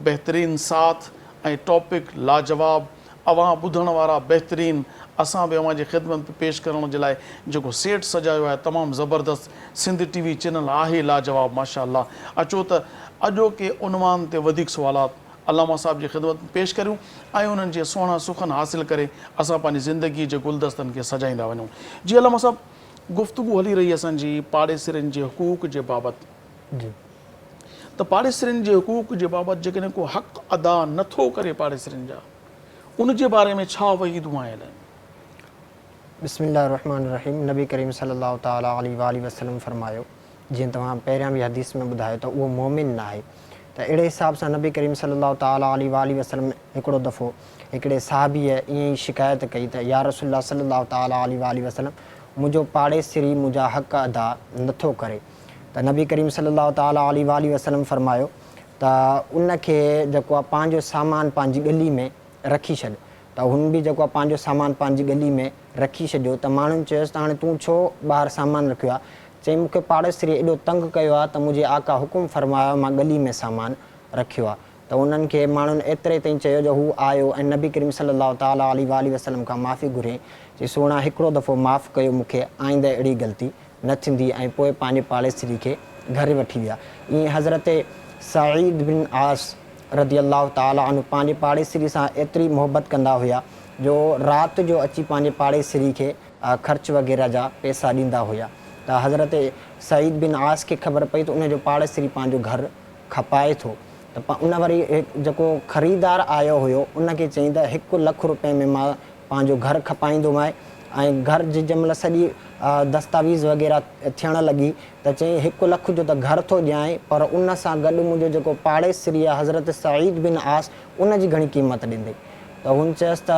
बहितरीन साथ ऐं टॉपिक लाजवाब, अव्हां ॿुधण वारा बहितरीन, असां बि अव्हां जी ख़िदमत में पेश करण जे लाइ जेको सेट सजायो आहे तमामु ज़बरदस्त सिंध टीवी चैनल आहे लाजवाब माशाअल्लाह। अचो त अॼोके उनवान ते वधीक सुवालात अल्लामा साहब जी ख़िदमत में पेश करियूं ऐं उन्हनि जे सुहिणा सुखनि हासिल करे असां पंहिंजी ज़िंदगी जे गुलदस्तनि खे सजाईंदा वञूं। जी अल्लामा साहब, गुफ़्तगू हली रही असांजी पाड़ेसिरनि जे हुकूक जे बाबति। जी त पाड़ेसिरनि जे हुकूक जे बाबति जेकॾहिं को हक़ अदा नथो करे पाड़ेसिरनि जा, उन जे बारे में छा वहीदूं आयल आहिनि? बिस्मिल्लाहिर्रहमानिर्रहीम। नबी करीम सल्लल्लाहु ताला अलैहि वसल्लम फरमायो, जीअं तव्हां पहिरियां बि हदीस में ॿुधायो त उहो मोमिन न आहे, त अहिड़े हिसाब सां नबी करीम सल्लल्लाहु ताला अलैहि वसल्लम हिकिड़ो दफ़ो हिकिड़े साहबीअ ईअं ई शिकायत कई त या रसूलल्लाह सल्लल्लाहु ताला अलैहि वसल्लम, मुंहिंजो पाड़ेसिरी मुंहिंजा हक़ अदा नथो करे। त नबी करीम सल्लल्लाहु ताला अलैहि वसल्लम फरमायो त उनखे जेको आहे पंहिंजो सामान पंहिंजी गली में रखी छॾ। त हुन बि जेको आहे पंहिंजो सामान पंहिंजी गली में रखी छॾियो। त माण्हुनि चयोसि त हाणे तूं छो ॿाहिरि सामान रखियो आहे? चई, मूंखे पाड़ेसिरी एॾो तंग कयो आहे त मुंहिंजे आका हुकुम फरमायो मां गली में सामान रखियो आहे। त उन्हनि खे माण्हुनि एतिरे ताईं चयो जो हू आयो ऐं नबी करीम सल्लल्लाहु ताला अलैहि वसल्लम खां माफ़ी घुरियईं, चई सोणा हिकिड़ो दफ़ो माफ़ु कयो मूंखे, आईंदा अहिड़ी ग़लती न थींदी, ऐं पोइ पंहिंजे पाड़ेसिरी खे घरु वठी विया। ईअं हज़रत सईद बिन आस रज़ी अल्लाह ताला अन्हु पंहिंजे पाड़ेसिरी सां एतिरी मोहबत कंदा हुआ जो राति जो अची पंहिंजे पाड़ेसिरी खे ख़र्च वग़ैरह जा पैसा ॾींदा हुआ। त हज़रत सईद बिन आस खे ख़बर पई त उनजो पाड़ेसिरी पंहिंजो घरु खपाए थो। त उन वरी जेको ख़रीदार आयो हुयो उनखे चईं त 1 लख रुपए में मां पंहिंजो घरु खपाईंदोमांइ, ऐं घर जी जंहिं महिल सॼी दस्तावेज़ वग़ैरह थियण लॻी त चई 1 लख जो त घरु थो ॾियां, पर उन सां गॾु मुंहिंजो जेको पाड़ेसिरी आहे हज़रत सईद बिन आस उनजी घणी क़ीमत ॾींदई। त हुन चयसि त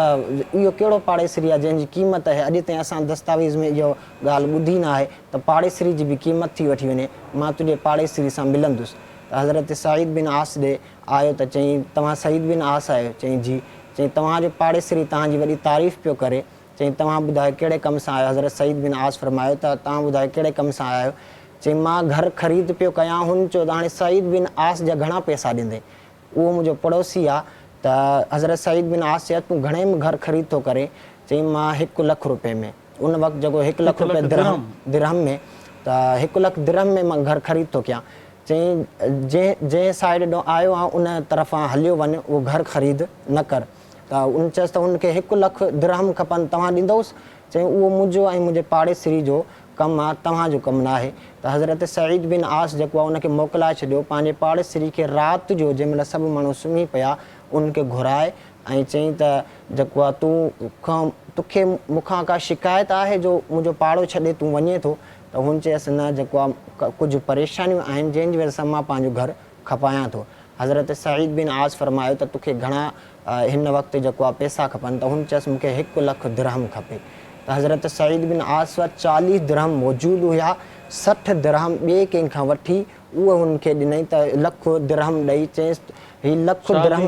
इहो कहिड़ो पाड़ेसिरी आहे जंहिंजी क़ीमत आहे, अॼु ताईं असां दस्तावेज़ में इहो ॻाल्हि ॿुधी न आहे त पाड़ेसिरी जी बि क़ीमत थी वठी वञे, मां तुंहिंजे पाड़ेसिरी सां मिलंदुसि। त हज़रत सईद बिन आस ॾे आयो त चईं तव्हां सईद बिन आस आहियो? चईं जी। चईं तव्हांजो पाड़ेसिरी तव्हांजी वॾी तारीफ़ पियो करे। चईं तव्हां ॿुधायो कहिड़े कम सां आहियो? हज़रत सईद बिन आस फरमायो त तव्हां ॿुधायो कहिड़े कम सां आहियो? चईं मां घरु ख़रीद पियो कयां। हुन चयो त हाणे सईद बिन आस जा घणा पैसा ॾींदे? उहो मुंहिंजो पड़ोसी आहे। त हज़रत सईद बिन आस चयो तूं घणे में घरु ख़रीद थो करे? चईं मां 1 लख रुपए में। उन वक़्तु जेको 1 लख रुपए दिरहम में, त 1 लख दिरहम में मां घरु ख़रीद थो कयां। चईं जंहिं साइड ॾों आयो आहे उन तरफ़ां हलियो वञ, उहो घरु ख़रीद न कर। त उन चयसि त हुनखे 1 लख दिरहम खपनि, तव्हां ॾींदोसि? चईं उहो मुंहिंजो ऐं मुंहिंजे पाड़ेसिरी जो कमु आहे, तव्हांजो कमु न आहे। त हज़रत सईद बिन आस जेको आहे उनखे मोकिलाए छॾियो पंहिंजे पाड़ेसिरी खे। राति जो जंहिं महिल सभु माण्हू सुम्ही पिया उनखे घुराए ऐं चई त जेको आहे तोखे मूंखां का शिकायत आहे जो मुंहिंजो पाड़ो छॾे तूं वञे थो, त हुन चयसि न जेको आहे कुझु परेशानियूं आहिनि जंहिंजी वजह सां मां पंहिंजो घरु खपायां थो। हज़रत सईद बिन आस फरमायो त तोखे घणा हिन वक़्तु जेको आहे पैसा खपनि, त हुन चयसि मूंखे 1 लख दिरहम खपे। त हज़रत सईद बिन आस वटि 40 दिरहम मौजूदु हुया, 60 दिरहम ॿिए कंहिंखां वठी उहे हुनखे ॾिनई, त 1 लख दिरहम ॾेई चयसि हीउ 1 लख दिरहम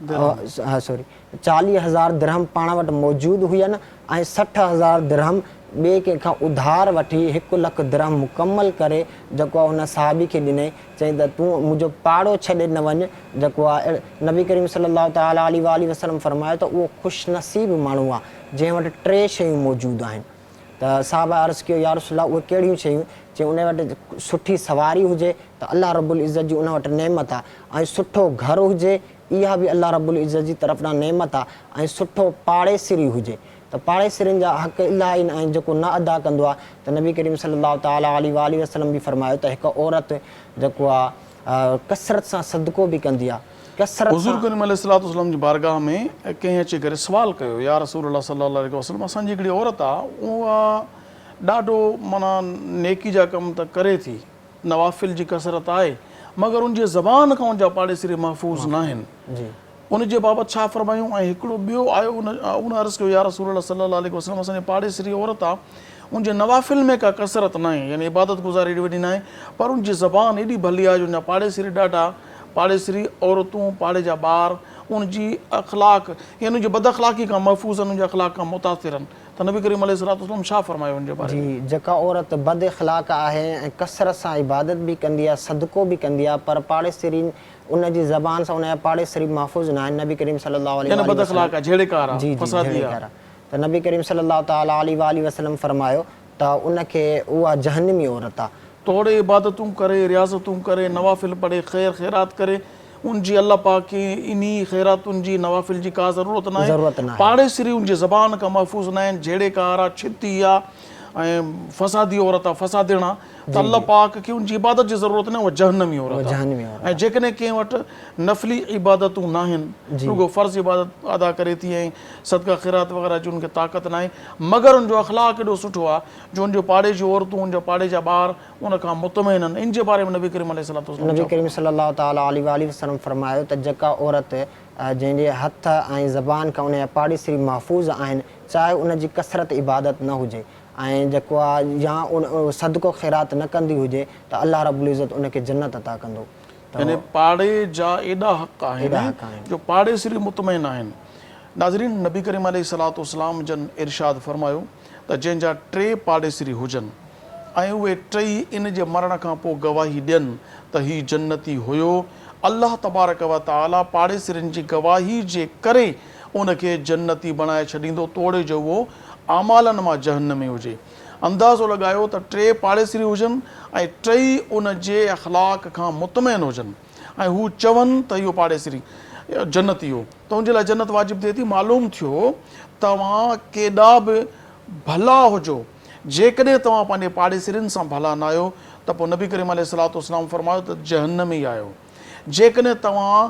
40,000 दिरहम पाण वटि मौजूदु हुयनि ऐं 60,000 दिरहम ॿिए कंहिंखां उधार वठी 1 लख दिरहम मुकमल करे जेको आहे हुन साहबी खे ॾिनई, चई त तूं मुंहिंजो पाड़ो छॾे न वञु। जेको आहे नबी करीम सल्लल्लाहु तआला अलैहि वसल्लम फरमायो त उहो ख़ुशनसीब माण्हू आहे जंहिं वटि 3 शयूं मौजूदु आहिनि। त साहबा अर्ज़ु कयो या रसूल अल्लाह उहे कहिड़ियूं शयूं? चई उन वटि सुठी सवारी हुजे त अल्लाह रब्बुल इज़्ज़त जी उन वटि नेमत आहे, ऐं सुठो घरु हुजे इहा बि अल्लाह रब्बुल इज़्ज़त जी तरफ़ां नेमत आहे, ऐं सुठो पाड़ेसिरी हुजे त पाड़ेसिरियुनि जा हक़ इलाही आहिनि जेको न अदा कंदो आहे। त नबी करीम सल्लल्लाहु तआला अलैहि वसल्लम बि फरमायो त हिकु औरत जेको आहे कसरत सां सदको बि कंदी आहे। कसरत हुज़ूर करीम अलैहिस्सलातु वस्सलाम जी बारगाह में कंहिं अची करे सुवाल कयो, या रसूल सल्लल्लाहु अलैहि वसल्लम असांजी हिकिड़ी औरत आहे, उहा ॾाढो माना नेकी जा कम त करे थी, नवाफ़िल जी कसरत आहे, मगर उनजी ज़बान खां उनजा पाड़ेसिरी महफ़ूज़ न आहिनि, उनजे बाबति छा फरमायूं? ऐं हिकिड़ो ॿियो आयो उन अर्ज़ु कयो या रसूल सल्लल्लाहु अलैहि वसल्लम असांजे पाड़ेसिरी औरत आहे, उनजे नवाफ़िल में का कसरत न आहे, यानी इबादत गुज़ारी एॾी वॾी न आहे, पर उनजी ज़बान एॾी भली आहे जो उनजा पाड़ेसिरी ॾाढा पाड़ेसिरी औरतूं पाड़े जा ॿार उनजी अख़लाक यानी उनजी बद अख़लाक़ी खां महफ़ूज़ आहिनि, उनजे अख़लाक खां मुतासिर आहिनि। त नबी करीम अलैहिस्सलातु वस्सलाम छा फरमायो उनजे बारे में? जी, जेका औरत बद अख़लाक आहे ऐं कसरत सां इबादत बि कंदी आहे, सदको बि कंदी आहे, पर पाड़ेसिरी उनजी ज़बान सां उनजा पाड़ेसिरी महफ़ूज़ न आहिनि, नबी करीम सल्लल्लाहु अलैहि वसल्लम बद अख़लाक आहे, झेड़ेकार आहे, फसादी आहे, त नबी करीम सल्लल्लाहु तआला अलैहि वसल्लम फरमायो त उनखे उहा जहन्नमी औरत आहे। तोड़े इबादतूं करे, रियाज़तूं करे, नवाफ़िल पढ़े, ख़ैर ख़ैरात करे, उनजी अल्लाह पाक खे इन्ही ख़ैरातुनि जी नवाफ़िल जी का ज़रूरत न आहे। पाड़ेसिरी उनजी ज़बान खां महफ़ूज़ न आहिनि, झेड़ेकार आहे, छिती आहे ऐं फसादी औरत आहे, फसादिण आहे, त अल्लाह पाक खे उनजी इबादत जी ज़रूरत न आहे, उहा जहन्नमी औरत आहे। ऐं जेकॾहिं कंहिं वटि नफ़ली इबादतूं न आहिनि, रुगो फ़र्ज़ इबादत अदा करे थी ऐं सदका ख़ैरात वग़ैरह जी उनखे ताक़त न आहे, मगर उनजो अख़लाक एॾो सुठो आहे जो उनजो पाड़े जी औरतूं, उनजो पाड़े जा ॿार उनखां मुतमइन आहिनि। इन जे बारे में नबी करीम अलैहिस्सलातु वस्सलाम नबी करीम सल्लल्लाहु तआला अलैहि वसल्लम फरमायो त जेका औरत जंहिंजे हथ ऐं ज़बान खां उनजा पाड़ेसिरी महफ़ूज़ आहिनि, चाहे उनजी कसरत इबादत न हुजे ऐं जेको आहे या सदको ख़ैरात न कंदी हुजे, त अल्लाह रब्बुल इज़्ज़त उनखे जन्नत अता कंदो। यानी पाड़े जा एॾा हक़ आहिनि जो पाड़ेसिरी मुतमइन आहिनि। नाज़रीन, नबी करीम अलैहिस्सलातु वस्सलाम जन इरशाद फरमायो त जंहिंजा 3 पाड़ेसिरी हुजनि ऐं उहे 3 इन जे मरण खां पोइ गवाही ॾियनि त हीउ जन्नती हुयो, अल्लाह तबारक व तआला पाड़ेसिरियुनि जी गवाही जे करे उनखे जन्नती बणाए छॾींदो, तोड़े जो उहो आमालनि मां जहन्नमी हुजे। अंदाज़ो लॻायो त 3 पाड़ेसिरी हुजनि ऐं 3 उन जे अख़लाक खां मुतमइन हुजनि ऐं हू चवनि त इहो पाड़ेसिरी जन्नती हो, त उनजे लाइ जन्नत वाजिबु थिए थी। मालूम थियो तव्हां केॾा बि भला हुजो, जेकॾहिं तव्हां पंहिंजे पाड़ेसिरियुनि सां भला न आहियो त पोइ नबी करीम अलैहिस्सलातु वस्सलाम फरमायो त जहन्नम ई आहियो। जेकॾहिं तव्हां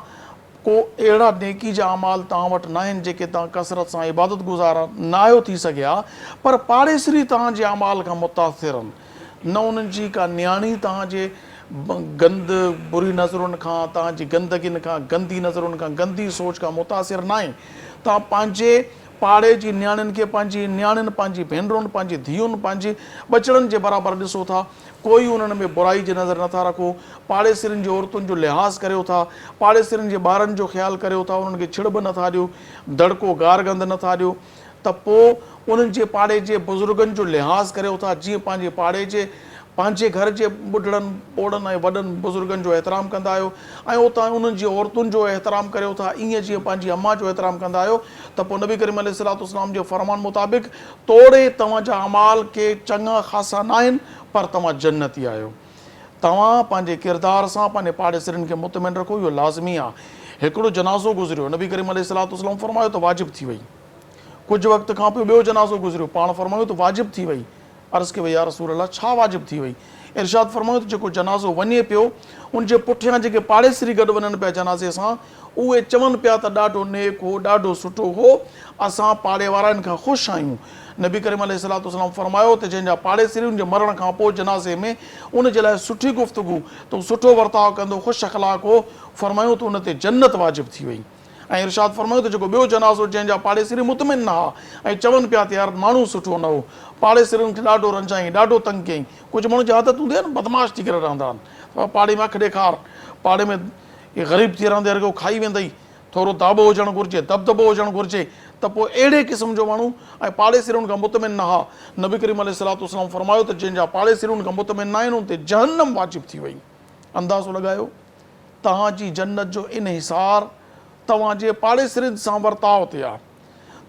को अहिड़ा नेकी जा अमाल तव्हां वटि न आहिनि जेके तव्हां कसरत सां इबादत गुज़ारा न आहियो थी सघिया, पर पाड़ेसिरी तव्हांजे अमाल खां मुतासिर आहिनि, न उन्हनि जी का नियाणी तव्हांजे गंद बुरी नज़रुनि खां, तव्हांजी गंदगियुनि खां, गंदी नज़रुनि खां, गंदी सोच खां मुतासिर न आहे। तव्हां पंहिंजे पाड़े जी नियाणियुनि खे पंहिंजी नियाणियुनि, पंहिंजी भेनरुनि, पंहिंजी धीउनि, पंहिंजी बचड़नि जे बराबरि ॾिसो था, कोई उन्हनि में बुराई जी नज़र नथा रखो, पाड़ेसिरियुनि जी औरतुनि जो लिहाज़ करियो था, पाड़ेसिरियुनि जे ॿारनि जो ख़्यालु करियो था, उन्हनि खे छिड़ब नथा ॾियो, दड़को गार गंद नथा ॾियो, त पोइ उन्हनि जे पाड़े जे बुज़ुर्गनि जो लिहाज़ करियो था जीअं पंहिंजे पाड़े जे पंहिंजे घर जे ॿुढड़नि ॿोड़नि ऐं वॾनि बुज़ुर्गनि जो एतिराम कंदा आहियो ऐं उतां उन्हनि जी औरतुनि जो एतिराम करियो था ईअं जीअं पंहिंजी अम्मा जो एतिराम कंदा आहियो, त पोइ नबी करीम अलैहिस्सलातु वस्सलाम जे फरमान मुताबिक़ तोड़े तव्हांजा अमाल के चङा ख़ासा न आहिनि, पर तव्हां जन्नती आहियो। तव्हां पंहिंजे किरदार सां पंहिंजे पाड़ेसिरियुनि खे मुतमिन रखो, इहो लाज़मी आहे। हिकिड़ो जनाज़ो गुज़रियो, नबी करीम अलैहिस्सलातु वस्सलाम फरमायो त वाजिबु थी वई। कुझु वक़्त खां पोइ ॿियो जनाज़ो गुज़रियो, पाण फरमायो त वाजिबु थी वई। अर्ज़ कई वई या रसूल अल्लाह छा वाजिबु थी वई? इरशाद फरमायो त जेको जनाज़ो वञे पियो उन जे पुठियां जेके पाड़ेसरी गॾु वञनि पिया जनाज़े सां, उहे चवनि पिया त ॾाढो नेक हो, ॾाढो सुठो हो, असां पाड़े वारनि खां ख़ुशि आहियूं। नबी करीम अलैहिस्सलातु वस्सलाम फरमायो त जंहिंजा पाड़ेसरी उन जे मरण खां पोइ जनाज़े में उन जे लाइ सुठी गुफ़्तगू त सुठो वर्ताव कंदो, ख़ुशि अख़लाक़ हो, फरमायो त उन ते जन्नत वाजिबु थी वई। ऐं इरशाद फरमायो त जेको ॿियो जनाज़ो जंहिंजा पाड़ेसरी मुतमिन न हुआ ऐं चवनि पिया त यार माण्हू सुठो न हो, पाड़ेसरियुनि खे ॾाढो रंजाईं, ॾाढो तंग कयईं, कुझु माण्हू जी आदत हूंदी आहे न बदमाश थी करे रहंदा आहिनि, पाड़े में अखि ॾेखार, पाड़े में इहे ग़रीब थी रहंदे रुॻो खाई वेंदई, थोरो दाबो हुजणु घुरिजे, दबदबो हुजणु घुरिजे, त पोइ अहिड़े क़िस्म जो माण्हू ऐं पाड़ेसरियुनि खां मुतमिन न हा। नबी करीम अलैहिस्सलातु वस्सलाम फरमायो त जंहिंजा पाड़ेसरियुनि खां मुतमिन न आहिनि उन ते जहन्नम वाजिबु थी वई। अंदाज़ो लॻायो तव्हांजी जन्नत जो इनहिसार तव्हांजे पाड़ेसरियुनि सां वर्ताव ते आहे,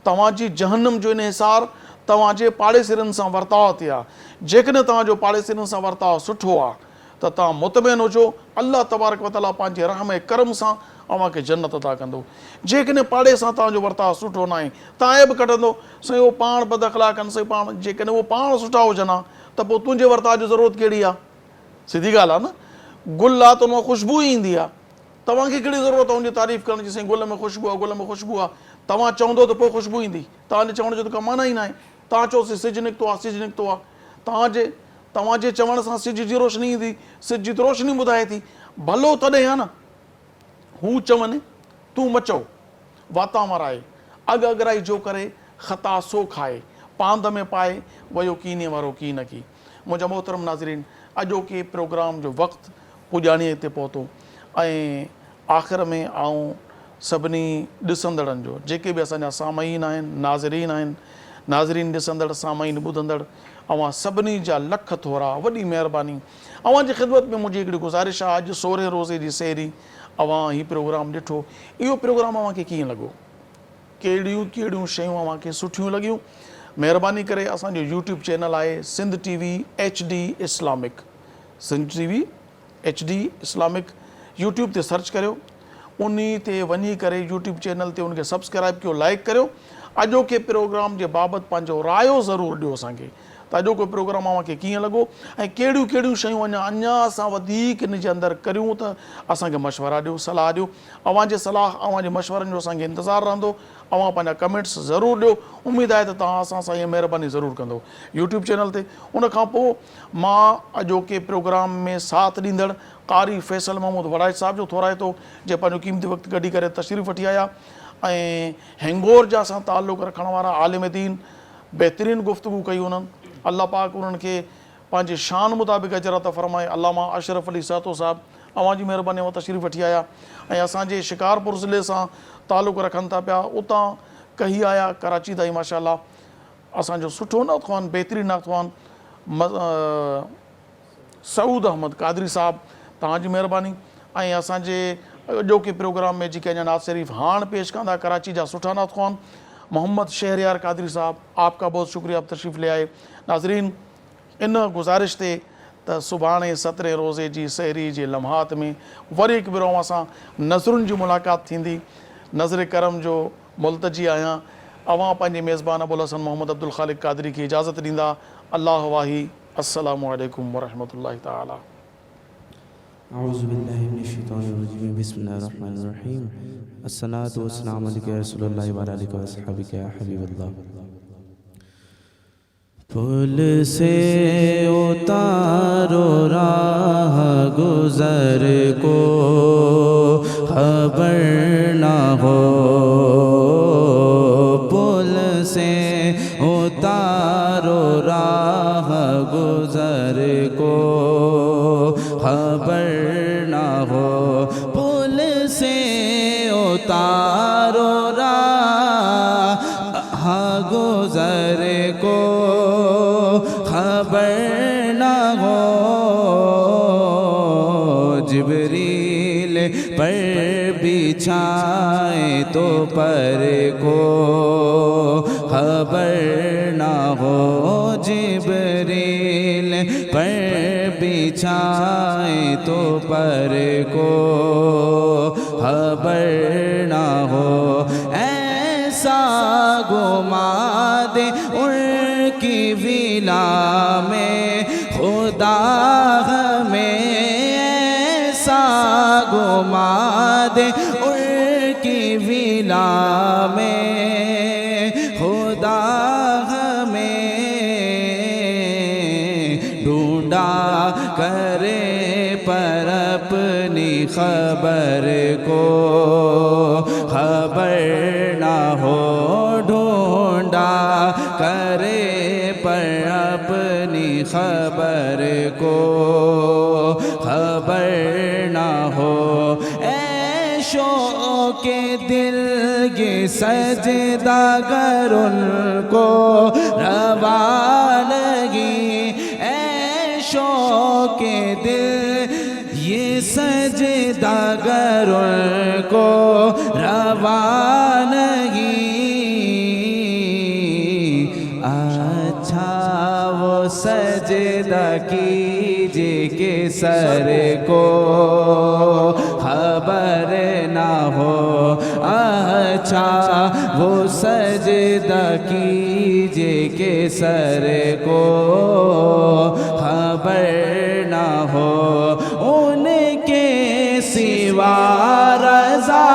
तव्हांजी जहन्नम जो इनहिसार तव्हांजे पाड़ेसरियुनि सां वर्ताव ते आहे। जेकॾहिं तव्हांजो पाड़ेसरियुनि सां वर्ताव सुठो आहे त तव्हां मुतमिन हुजो, अल्लाह तबारक व तआला पंहिंजे रहम ऐं करम सां अव्हांखे जन्नत अता कंदो। जेकॾहिं पाड़े सां तव्हांजो वर्ताव सुठो न आहे, तव्हां ऐब कढंदो साईं उहो पाण बद अख़लाक़ आहिनि, साईं पाण, जेकॾहिं उहो पाण सुठा हुजनि हा त पोइ तुंहिंजे वर्ताव जी ज़रूरत कहिड़ी आहे? सिधी ॻाल्हि आहे न, गुल आहे त उन मां ख़ुशबू ईंदी आहे, तव्हांखे कहिड़ी ज़रूरत आहे उनजी तारीफ़ करण जी, साईं गुल में ख़ुशबू आहे, गुल में ख़ुशबू आहे, तव्हां चवंदो त पोइ ख़ुशबू ईंदी, तव्हांजे चवण जो त का माना ई न आहे। तव्हां चओ सिज निकितो आहे, सिज निकितो आहे, तव्हांजे चवण सां सिज जी रोशनी ईंदी, सिज जी रोशनी ॿुधाए थी, भलो तॾहिं आहे न, हू चवनि तूं मचो वाता मराए, अॻु अॻराई जो करे ख़ता सो खाए, पांद में पाए वयो कीने वारो की न की। मुंहिंजा मोहतरम नाज़रीन, अॼोके प्रोग्राम जो वक़्तु पुॼाणीअ ते पहुतो ऐं आख़िर में आऊं सभिनी ॾिसंदड़नि जो, जेके बि असांजा सामईन आहिनि, नाज़रीन आहिनि, नाज़रीन ॾिसंदड़, सामईन ॿुधंदड़, अवां सभिनी जा लख थोरा, वॾी महिरबानी। अवां जी ख़िदमत में मुंहिंजी हिकिड़ी गुज़ारिश आहे, अॼु 16 रोज़े जी सेरी अवां हीउ प्रोग्राम ॾिठो, इहो प्रोग्राम अव्हांखे कीअं लॻो? कहिड़ियूं कहिड़ियूं शयूं अव्हांखे सुठियूं लॻियूं? महिरबानी करे असांजो यूट्यूब चैनल आहे Sindh TV HD Islamic, Sindh TV HD Islamic, YouTube ते सर्च करियो, उन ते वञी करे यूट्यूब चैनल ते उनखे सब्सक्राइब कयो, लाइक करियो। अॼोके प्रोग्राम जे बाबति पंहिंजो रायो ज़रूरु ॾियो असांखे, त अॼोको प्रोग्राम अव्हांखे कीअं लॻो ऐं कहिड़ियूं कहिड़ियूं शयूं अञा असां वधीक इन जे अंदरि करियूं त असांखे मशवरा ॾियो, सलाह ॾियो। अव्हांजे सलाह, अव्हांजे मशवरनि जो असांखे इंतज़ारु रहंदो। अव्हां पंहिंजा कमेंट्स ज़रूरु ॾियो, उमेदु आहे त तव्हां असां सां इहा महिरबानी ज़रूरु कंदो यूट्यूब चैनल ते। उनखां पोइ मां अॼोके प्रोग्राम में साथ ॾींदड़ क़ारी फैसल महमूद वड़ाइच साहिब जो थोराइतो, जे पंहिंजो क़ीमती वक़्तु कढी करे तशरीफ़ वठी आया ऐं हैंगोर जा सां ताल्लुक़ रखण वारा आलिम दीन, बहितरीनु गुफ़्तगू कई उन्हनि। अल्लाह पाक उन्हनि खे पंहिंजे शान मुताबिक़ अजर अता फरमाए। अल्लामा अशरफ अली सातो साहिबु अव्हां जी महिरबानी सां तशरीफ़ वठी आया ऐं असांजे शिकारपुर ज़िले सां ताल्लुक़ रखनि था पिया, उतां कही आया कराची ताईं माशाअल्लाह। असांजो सुठो नाख़्वान, बहितरीनु नाख़्वान सऊद अहमद कादरी साहिबु, तव्हांजी महिरबानी। ऐं असांजे अॼोके प्रोग्राम में जेके अञा नात शरीफ़ हाणे पेश कंदा कराची जा सुठा नाख़्वान मोहम्मद शहरयार कादरी साहब, आपका बहुत शुक्रिया, आप तशरीफ़ ले आए। नाज़रीन, इन गुज़ारिश ते त सुभाणे 17 रोज़े जी सहरी जे लम्हात में वरी हिकु भेरो असां नज़रुनि जी मुलाक़ात थींदी। नज़र करम जो मुल्तजी आहियां। अवां पंहिंजे मेज़बान अबुल हसन मोहम्मद अब्दुल ख़ालिक़ कादरी खे इजाज़त ॾींदा। अल्लाह वाही, अस्सलामु अलैकुम वरहमतुल्लाहि ताला। औज़ु बिल्लाहि मिनश्शैतानिर्रजीम, बिस्मिल्लाहिर्रहमानिर्रहीम। अस्सलातु वस्सलामु अलैका या रसूलल्लाह व अला आलिका व अस्हाबिका या हबीबल्लाह। पुल से उतारो राह गुज़र को खबर ना हो, पुल से उतारो राह गुज़र को खबर ना हो, पुल से उतारो राह गुज़र को खबर ना हो, जिब्रील पर बिछाए तो पर को खबर ना हो, जिब्रील पर बिछाए तो पर को खबर ना हो। ऐसा घुमा दे उड़ کی ولا میں خدا ہمیں ایسا گھما دے، ان کی ولا میں خدا ہمیں ڈھونڈا کرے پر اپنی خبر کو خبر نہ ہو، ڈھونڈا کرے پر اپنی خبر کو خبر نہ ہو۔ اے شوق دل یہ سجدہ گر ان کو روا لگی، اے شوق دل یہ سجدہ گر ان کو روا نہیں، اچھا وہ سجدہ کیجے کہ سر کو خبر نہ ہو، اچھا وہ سجدہ کیجے کہ سر کو خبر نہ ہو، ان کے سوا رضا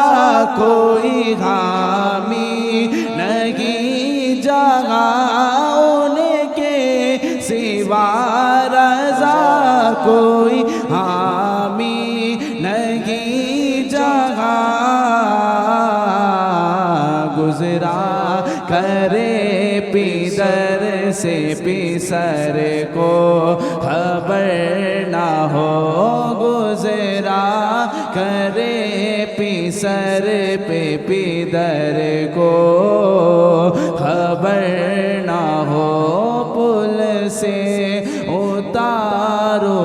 کوئی حامی نہیں جہاں، ان کے سوا رضا کوئی حامی نہیں جہاں، گزرا کرے پیدر سے پیسر کو خبر نہ ہو، گزرا کرے پیسر پہ پیدر کو خبر نہ ہو، پل سے اتارو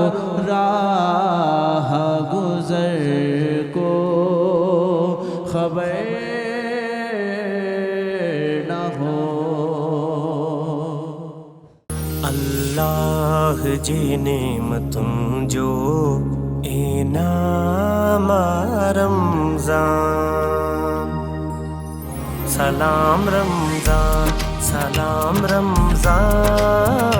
راہ گزر کو خبر نہ ہو۔ اللہ جی نعمتوں جو انعام رمضان، سلام رمضان، سلام رمضان۔